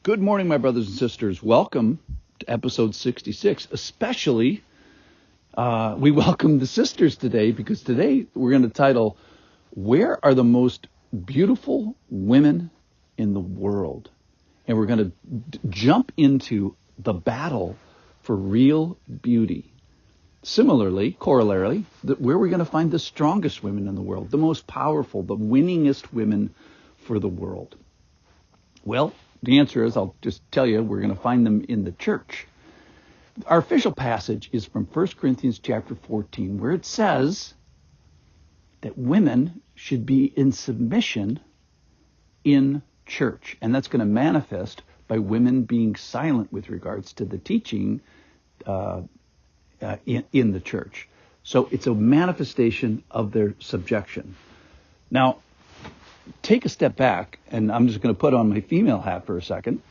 Good morning, my brothers and sisters. Welcome to episode 66. Especially, we welcome the sisters today because today we're going to title, Where Are the Most Beautiful Women in the World? And we're going to jump into the battle for real beauty. Similarly, corollarily, where are we going to find the strongest women in the world, the most powerful, the winningest women for the world? Well, the answer is, I'll just tell you, we're going to find them in the church. Our official passage is from 1 Corinthians chapter 14, where it says that women should be in submission in church. And that's going to manifest by women being silent with regards to the teaching in the church. So it's a manifestation of their subjection. Now, take a step back, and I'm just going to put on my female hat for a second.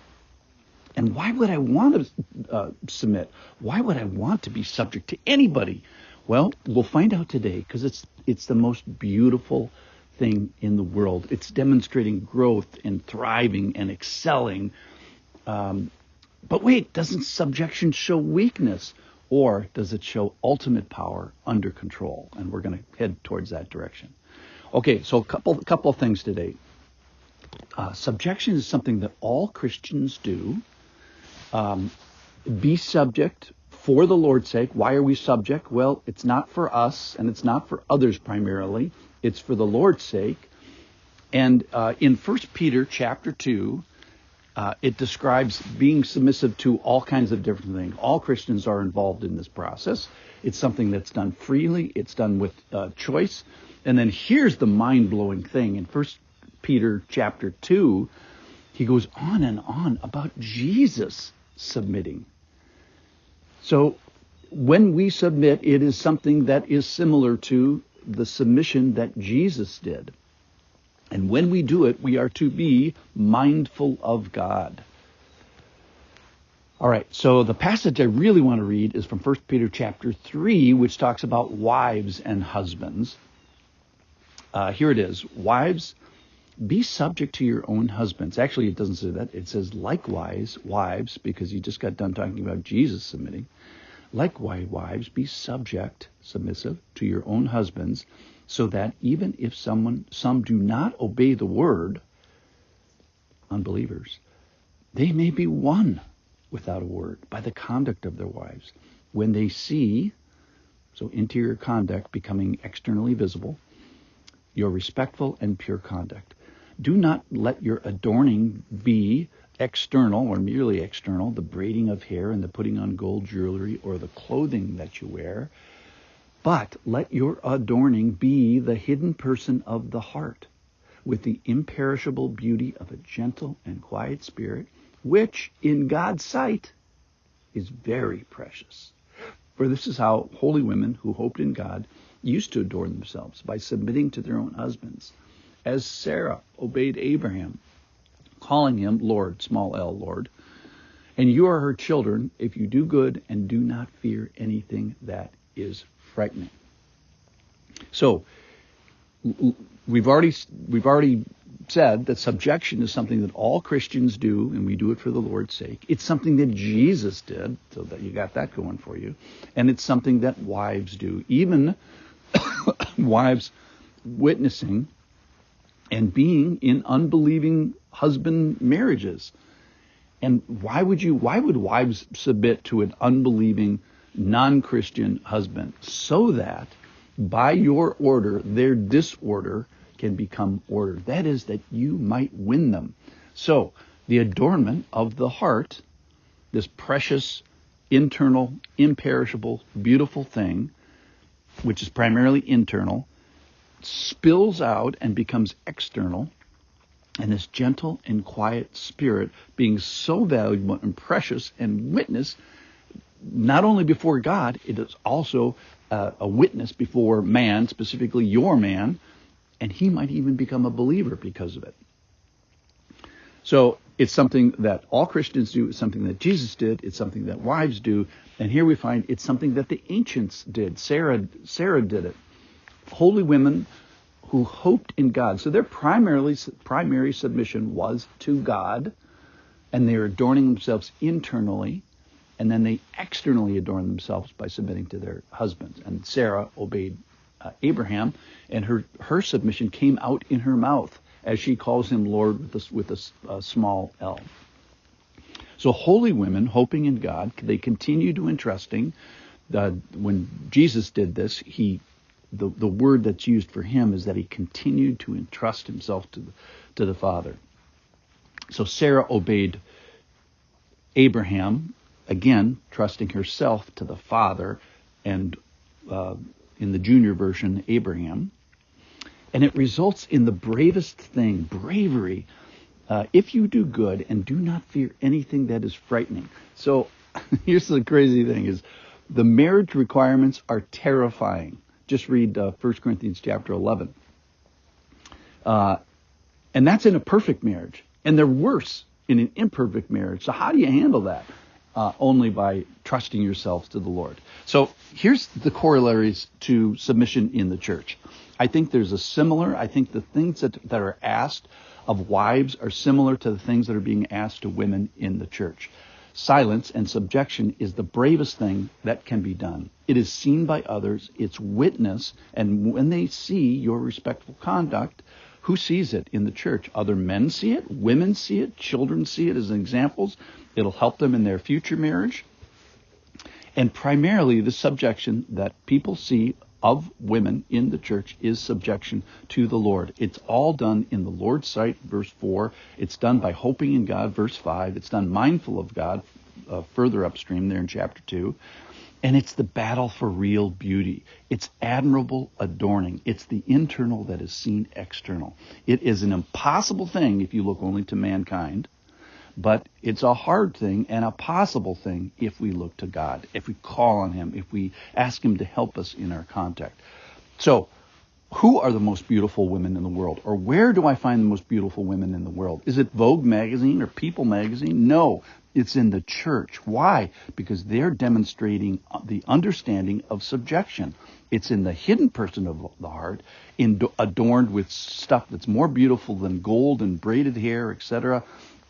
And why would I want to submit? Why would I want to be subject to anybody? Well, we'll find out today, because it's the most beautiful thing in the world. It's demonstrating growth and thriving and excelling. But wait, doesn't subjection show weakness? Or does it show ultimate power under control? And we're going to head towards that direction. Okay, so a couple of things today. Subjection is something that all Christians do. Be subject for the Lord's sake. Why are we subject? Well, it's not for us, and it's not for others primarily. It's for the Lord's sake. And in 1 Peter chapter 2, it describes being submissive to all kinds of different things. All Christians are involved in this process. It's something that's done freely. It's done with choice. And then here's the mind-blowing thing. In 1 Peter chapter 2, he goes on and on about Jesus submitting. So when we submit, it is something that is similar to the submission that Jesus did. And when we do it, we are to be mindful of God. All right, so the passage I really want to read is from 1 Peter chapter 3, which talks about wives and husbands. Here it is. Wives, be subject to your own husbands. Actually, it doesn't say that. It says, likewise, wives, because you just got done talking about Jesus submitting. Likewise, wives, be submissive to your own husbands, so that even if some do not obey the word, unbelievers, they may be won without a word by the conduct of their wives. When they see, so interior conduct becoming externally visible, your respectful and pure conduct. Do not let your adorning be external or merely external, the braiding of hair and the putting on gold jewelry or the clothing that you wear, but let your adorning be the hidden person of the heart, with the imperishable beauty of a gentle and quiet spirit, which in God's sight is very precious. For this is how holy women who hoped in God used to adorn themselves, by submitting to their own husbands, as Sarah obeyed Abraham, calling him Lord, small l, Lord. And you are her children if you do good and do not fear anything that is frightening. So we've already said that subjection is something that all Christians do, and we do it for the Lord's sake. It's something that Jesus did, so that you got that going for you. And it's something that wives do. Even wives witnessing and being in unbelieving husband marriages. And why would wives submit to an unbelieving non-Christian husband? So that by your order, their disorder can become order. That is, that you might win them. So the adornment of the heart, this precious, internal, imperishable, beautiful thing, which is primarily internal, spills out and becomes external. And this gentle and quiet spirit being so valuable and precious and witness, not only before God, it is also a witness before man, specifically your man, and he might even become a believer because of it. So it's something that all Christians do. It's something that Jesus did. It's something that wives do. And here we find it's something that the ancients did. Sarah did it. Holy women who hoped in God. So their primary submission was to God, and they're adorning themselves internally, and then they externally adorn themselves by submitting to their husbands. And Sarah obeyed Abraham, and her submission came out in her mouth as she calls him Lord with a small L. So holy women, hoping in God, they continue to entrusting. When Jesus did this, the word that's used for him is that he continued to entrust himself to the Father. So Sarah obeyed Abraham, again, trusting herself to the Father, and in the junior version, Abraham. And it results in the bravest thing, bravery, if you do good and do not fear anything that is frightening. So here's the crazy thing is the marriage requirements are terrifying. Just read 1 Corinthians chapter 11. And that's in a perfect marriage. And they're worse in an imperfect marriage. So how do you handle that? Only by trusting yourselves to the Lord. So here's the corollaries to submission in the church. I think there's I think the things that are asked of wives are similar to the things that are being asked to women in the church. Silence and subjection is the bravest thing that can be done. It is seen by others, it's witnessed, and when they see your respectful conduct, who sees it in the church? Other men see it, women see it, children see it as examples. It'll help them in their future marriage. And primarily the subjection that people see of women in the church is subjection to the Lord. It's all done in the Lord's sight, verse 4. It's done by hoping in God, verse 5. It's done mindful of God, further upstream there in chapter 2. And it's the battle for real beauty. It's admirable adorning. It's the internal that is seen external. It is an impossible thing if you look only to mankind, but it's a hard thing and a possible thing if we look to God, if we call on him, if we ask him to help us in our contact. So, who are the most beautiful women in the world? Or where do I find the most beautiful women in the world? Is it Vogue magazine or People magazine? No, it's in the church. Why? Because they're demonstrating the understanding of subjection. It's in the hidden person of the heart, adorned with stuff that's more beautiful than gold and braided hair, etc.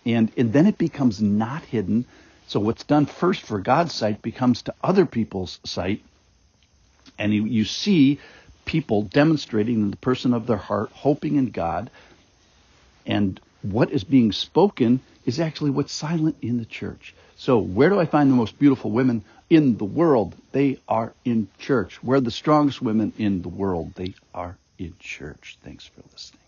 And then it becomes not hidden. So what's done first for God's sight becomes to other people's sight. And you see people demonstrating in the person of their heart, hoping in God. And what is being spoken is actually what's silent in the church. So where do I find the most beautiful women in the world? They are in church. Where are the strongest women in the world? They are in church. Thanks for listening.